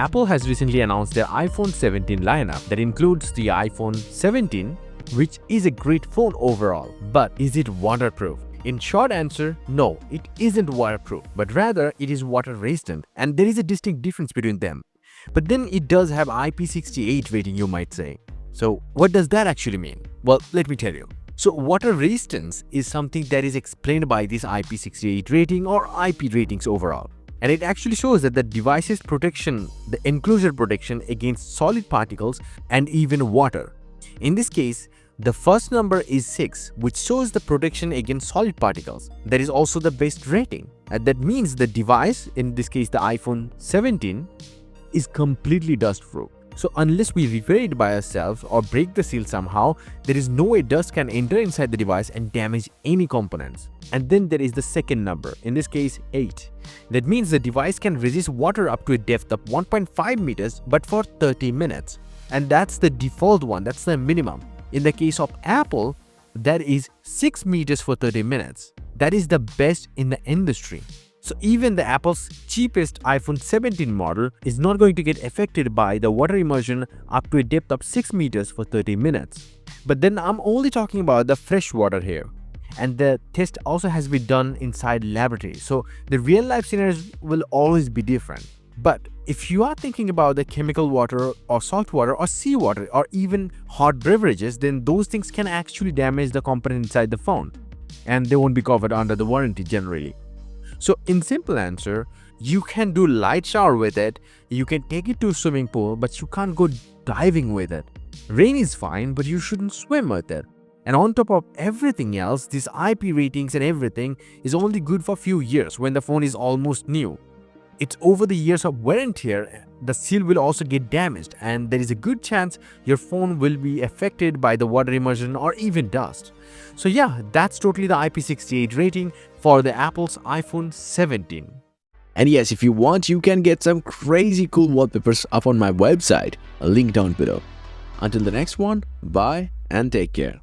Apple has recently announced their iPhone 17 lineup that includes the iPhone 17, which is a great phone overall. But is it waterproof? In short answer, no, it isn't waterproof, but rather it is water resistant, and there is a distinct difference between them. But then it does have IP68 rating, you might say. So what does that actually mean? Well, let me tell you. So water resistance is something that is explained by this IP68 rating or IP ratings overall. And it actually shows that the device's protection, the enclosure protection against solid particles and even water. In this case, the first number is 6, which shows the protection against solid particles. That is also the best rating. And that means the device, in this case the iPhone 17, is completely dust-proof. So unless we repair it by ourselves or break the seal somehow, there is no way dust can enter inside the device and damage any components. And then there is the second number, in this case 8. That means the device can resist water up to a depth of 1.5 meters but for 30 minutes. And that's the default one, that's the minimum. In the case of Apple, that is 6 meters for 30 minutes. That is the best in the industry. So even the Apple's cheapest iPhone 17 model is not going to get affected by the water immersion up to a depth of 6 meters for 30 minutes. But then I'm only talking about the fresh water here. And the test also has been done inside laboratory. So the real life scenarios will always be different. But if you are thinking about the chemical water or salt water or seawater or even hot beverages, then those things can actually damage the component inside the phone. And they won't be covered under the warranty generally. So in simple answer, you can do light shower with it, you can take it to a swimming pool, but you can't go diving with it. Rain is fine, but you shouldn't swim with it. And on top of everything else, these IP ratings and everything is only good for a few years when the phone is almost new. It's over the years of wear and tear, the seal will also get damaged, and there is a good chance your phone will be affected by the water immersion or even dust. So yeah, that's totally the IP68 rating for the Apple's iPhone 17. And yes, if you want, you can get some crazy cool wallpapers up on my website, a link down below. Until the next one, bye and take care.